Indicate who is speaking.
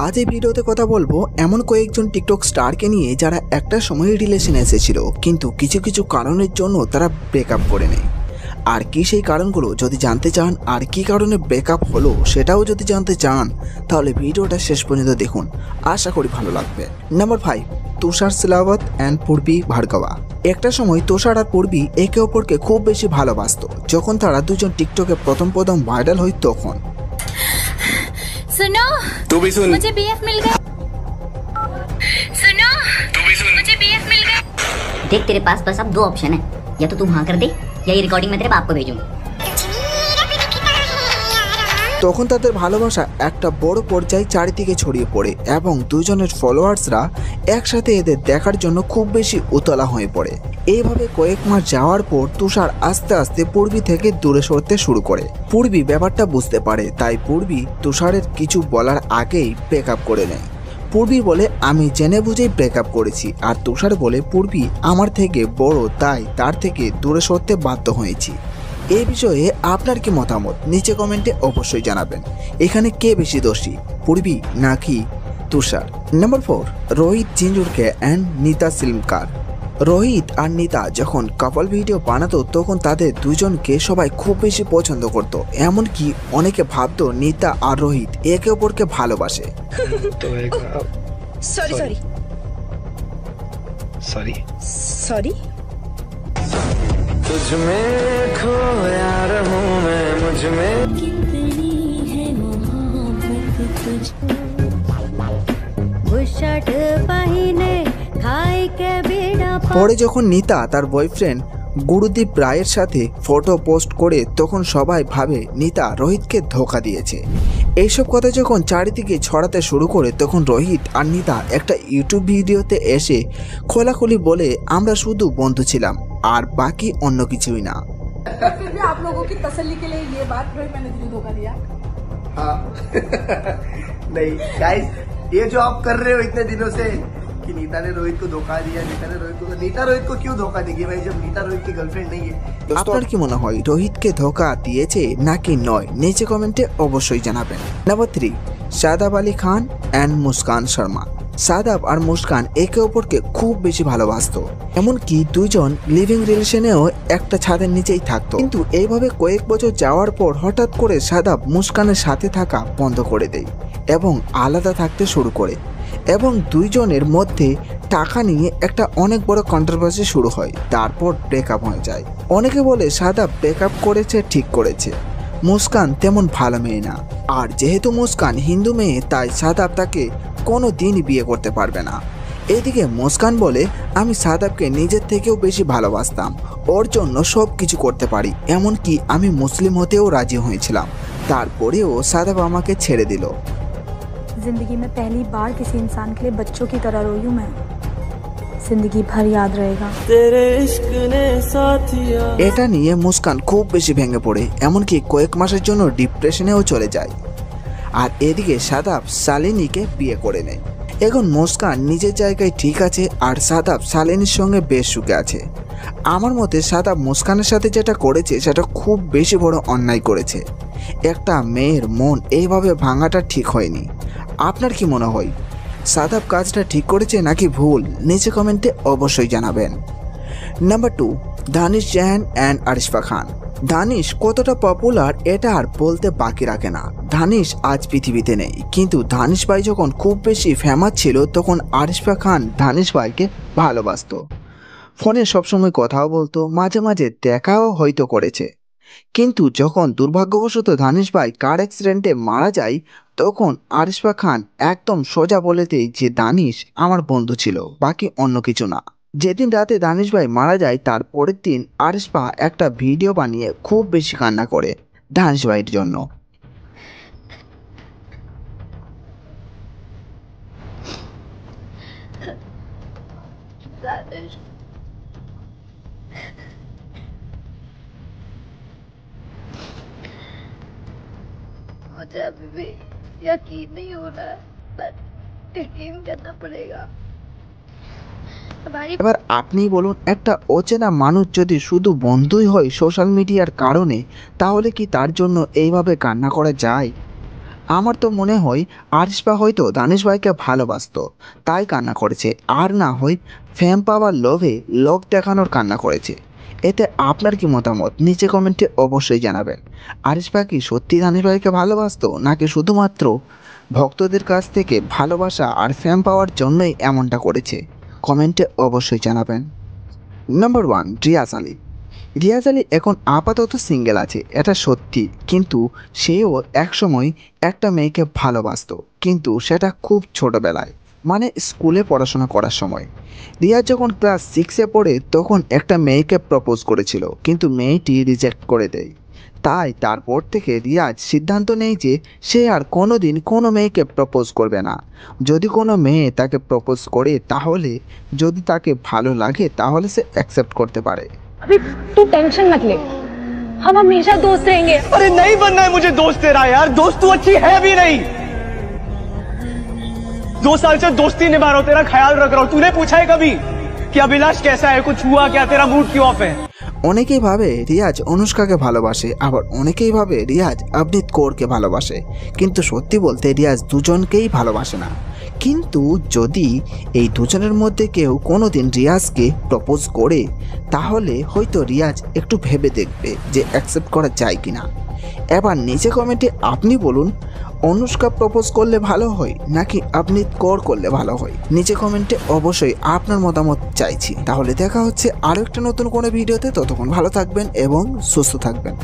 Speaker 1: আজ এই ভিডিওতে কথা বলবো এমন কয়েকজন টিকটক স্টারকে নিয়ে যারা একটা সময় রিলেশনে এসেছিল, কিন্তু কিছু কিছু কারণের জন্য তারা ব্রেকআপ করে নেয়। আর কি সেই কারণগুলো যদি জানতে চান, আর কি কারণে ব্রেকআপ হলো সেটাও যদি জানতে চান, তাহলে ভিডিওটা শেষ পর্যন্ত দেখুন, আশা করি ভালো লাগবে। Number 5, Tushar Silawat and Purvi Bhargava. একটা সময় তুষার আর পূর্বী একে অপরকে খুব বেশি ভালোবাসত। যখন তারা দুজন টিকটকে প্রথম ভাইরাল হয় তখন
Speaker 2: सुनो
Speaker 3: तू भी सुन
Speaker 2: मुझे बीएफ मिल गया। सुनो
Speaker 3: तू भी सुन
Speaker 2: मुझे बीएफ मिल गया।
Speaker 4: देख तेरे पास बस अब 2 ऑप्शन है, या तो तू हाँ कर दे या ये रिकॉर्डिंग मैं तेरे बाप को भेजूं।
Speaker 1: তখন তাদের ভালোবাসা একটা বড় পর্যায়ে চারিদিকে ছড়িয়ে পড়ে এবং দুজনের ফলোয়ার্সরা একসাথে এদের দেখার জন্য খুব বেশি উতলা হয়ে পড়ে। এইভাবে কয়েক মাস যাওয়ার পর তুষার আস্তে আস্তে পূর্বী থেকে দূরে সরতে শুরু করে। পূর্বী ব্যাপারটা বুঝতে পারে, তাই পূর্বী তুষারের কিছু বলার আগেই ব্রেকআপ করে নেয়। পূর্বী বলে আমি জেনে বুঝেই ব্রেকআপ করেছি, আর তুষার বলে পূর্বী আমার থেকে বড়, তাই তার থেকে দূরে সরতে বাধ্য হয়েছি। এই বিষয়ে আপনার কি মতামত নিচে কমেন্টে অবশ্যই জানাবেন। এখানে কে বেশি দোষী, পূর্বী নাকি তুষার? নাম্বার 4, রোহিত জিঞ্জুরকে অ্যান্ড নিতা সিলমকার। রোহিত আর নিতা যখন কাপল ভিডিও বানাতো তখন তাদের দুজনকে সবাই খুব বেশি পছন্দ করত, এমনকি অনেকে ভাবতো নিতা আর রোহিত একে অপরকে ভালোবাসে।
Speaker 5: सॉरी सॉरी
Speaker 3: सॉरी
Speaker 5: सॉरी
Speaker 3: तुझ में खोया रहूं मैं, मुझ में
Speaker 2: कितनी है मोहब्बत तुझको, बुशर्ट पहने खाई के बेड़ा
Speaker 1: পরে যখন নিতা তার বয়ফ্রেন্ড গুরুদীপ রায়ের সাথে ফটো পোস্ট করে তখন সবাই ভাবে নিতা রোহিতকে ধোঁকা দিয়েছে। এইসব কথা যখন চারিদিকে ছড়াতে শুরু করে তখন রোহিত আর নিতা একটা ইউটিউব ভিডিওতে এসে খোলাখুলি বলে আমরা শুধু বন্ধু ছিলাম আর বাকি অন্য কিছুই না।
Speaker 6: फिर भी आप लोगों की तसल्ली के लिए ये बात रोहित मैंने तुझे धोखा दिया।
Speaker 7: हाँ नहीं गाइस, ये जो आप कर रहे हो इतने दिनों से कि नीता ने रोहित को धोखा दिया, नीता रोहित को क्यों धोखा देगी भाई, जब नीता रोहित की गर्लफ्रेंड नहीं है।
Speaker 1: আপনার কি মনে হয় রোহিতকে ধোঁকা দিয়েছে নাকি নয়, নিচে কমেন্টে অবশ্যই জানাবেন। Number 3, Shadab Ali Khan and Muskan Sharma. শাদাব আর মুস্কান একে অপরকে খুব বেশি ভালোবাসতো, এমনকি দুইজন লিভিং রিলেশনেও একটা ছাদের নিচেই থাকতো। কিন্তু এইভাবে কয়েক বছর যাওয়ার পর হঠাৎ করে শাদাব মুস্কানের সাথে থাকা বন্ধ করে দেয় এবং আলাদা থাকতে শুরু করে, এবং দুইজনের মধ্যে টাকা নিয়ে একটা অনেক বড় কন্ট্রোভার্সি শুরু হয়। তারপর ব্রেকআপ হয়ে যায়। অনেকে বলে শাদাব ব্রেকআপ করেছে, ঠিক করেছে, মুস্কান তেমন ভালো মেয়ে না, আর যেহেতু মুস্কান হিন্দু মেয়ে তাই শাদাব তাকে কোনো দিনই বিয়ে করতে পারবে না। এদিকে মুস্কান বলে আমি শাদাবকে নিজের থেকেও বেশি ভালোবাসতাম, ওর জন্য সব কিছু করতে পারি, এমনকি আমি মুসলিম হতেও রাজি হয়েছিলাম, তারপরেও শাদাব আমাকে ছেড়ে দিল।
Speaker 8: जिंदगी में पहली बार किसी इंसान के लिए बच्चों की तरह रोई हूँ मैं, जिंदगी भर याद रहेगा।
Speaker 1: এটা নিয়ে মুস্কান খুব বেশি ভেঙে পড়ে, এমনকি কয়েক মাসের জন্য ডিপ্রেশনেও চলে যায়। আর এদিকে শাদাব শালিনীকে বিয়ে করে নেয়। এখন মুস্কান নিজের জায়গায় ঠিক আছে, আর শাদাব শালিনীর সঙ্গে বেশ সুখে আছে। আমার মতে শাদাব মুস্কানের সাথে যেটা করেছে সেটা খুব বেশি বড় অন্যায় করেছে। একটা মেয়ের মন এইভাবে ভাঙাটা ঠিক হয়নি। আপনার কি মনে হয় শাদাব কাজটা ঠিক করেছে নাকি ভুল, নিচে কমেন্টে অবশ্যই জানাবেন। নাম্বার 2, দানিশ জাহান অ্যান্ড আরিশফা খান। দানিশ কতটা পপুলার এটা আর বলতে বাকি রাখে না। দানিশ আজ পৃথিবীতে নেই, কিন্তু দানিশ ভাই যখন খুব বেশি ফেমাস ছিল তখন আরিশফা খান দানিশ ভাইকে ভালোবাসতো, ফোনে সবসময় কথাও বলতো, মাঝে মাঝে দেখাও হয়তো করেছে। কিন্তু যখন দুর্ভাগ্যবশত দানিশ ভাই কার অ্যাক্সিডেন্টে মারা যায় তখন আরিশফা খান একদম সোজা বলে দেয় যে দানিশ আমার বন্ধু ছিল, বাকি অন্য কিছু না। যেদিন রাতে দানিশ ভাই মারা যায় তার পরের দিন আরিশফা একটা ভিডিও বানিয়ে খুব বেশি কান্না করে দানিশ ভাইয়ের জন্য।
Speaker 2: मुझे अभी भी यकीन नहीं हो रहा है, बस यकीन करना पड़ेगा।
Speaker 1: এবার আপনি বলুন, একটা অচেনা মানুষ যদি শুধু বন্ধুই হয় সোশ্যাল মিডিয়ার কারণে, তাহলে কি তার জন্য এইভাবে কান্না করা যায়? আমার তো মনে হয় আরিশপা হয়তো দানিশ ভাইকে ভালোবাসতো তাই কান্না করেছে, আর না হয় ফেম পাওয়ার লোভে লোক দেখানোর কান্না করেছে। এতে আপনার কি মতামত নিচে কমেন্টে অবশ্যই জানাবেন। আরিশপা কি সত্যি দানিশ ভাইকে ভালোবাসতো, নাকি শুধুমাত্র ভক্তদের কাছ থেকে ভালোবাসা আর ফেম পাওয়ার জন্যই এমনটা করেছে? কমেন্টে অবশ্যই জানাবেন। নাম্বার 1, রিয়াজ আলী। রিয়াজ আলী এখন আপাতত সিঙ্গেল আছে, এটা সত্যি, কিন্তু সেও একসময় একটা মেয়েকে ভালোবাসতো, কিন্তু সেটা খুব ছোটোবেলায়, মানে স্কুলে পড়াশোনা করার সময়। রিয়াজ যখন ক্লাস 6-এ পড়ে তখন একটা মেয়েকে প্রপোজ করেছিল, কিন্তু মেয়েটি রিজেক্ট করে দেয়। তাই তারপর থেকে রিয়াজ সিদ্ধান্ত নেয় যে সে আর কোনো দিন কোনো মেয়েকে প্রপোজ করবে না। যদি কোনো মেয়ে তাকে প্রপোজ করে তাহলে যদি তাকে ভালো লাগে তাহলে সে অ্যাকসেপ্ট করতে পারে।
Speaker 6: अभी तू टेंशन मत ले, हम हमेशा दोस्त रहेंगे।
Speaker 5: अरे नहीं बनना है मुझे दोस्त तेरा यार, दोस्त तू अच्छी है भी नहीं। 2 साल से दोस्ती निभा रहा हूं, तेरा ख्याल रख रहा हूं। तूने पूछा है कभी कि अभिलाष कैसा है, कुछ हुआ क्या, तेरा मूड क्यों ऑफ है?
Speaker 1: অনেকেই ভাবে রিয়াজ অনুষ্কাকে ভালোবাসে, আবার অনেকেই ভাবে রিয়াজ অভিনীত কৌরকে ভালোবাসে, কিন্তু সত্যি বলতে রিয়াজ দুজনকেই ভালোবাসে না। কিন্তু যদি এই দুজনের মধ্যে কেউ কোনো দিন রিয়াজকে প্রপোজ করে তাহলে হয়তো রিয়াজ একটু ভেবে দেখবে যে অ্যাকসেপ্ট করা যায় কিনা। এবার নিচে কমেন্টে আপনি বলুন অনুষ্কা প্রপোজ করলে ভালো হয় নাকি অভিনীত কৌর করলে ভালো হয়? নিচে কমেন্টে অবশ্যই আপনার মতামত চাইছি। তাহলে দেখা হচ্ছে আরও একটা নতুন কোনো ভিডিওতে, ততক্ষণ ভালো থাকবেন এবং সুস্থ থাকবেন।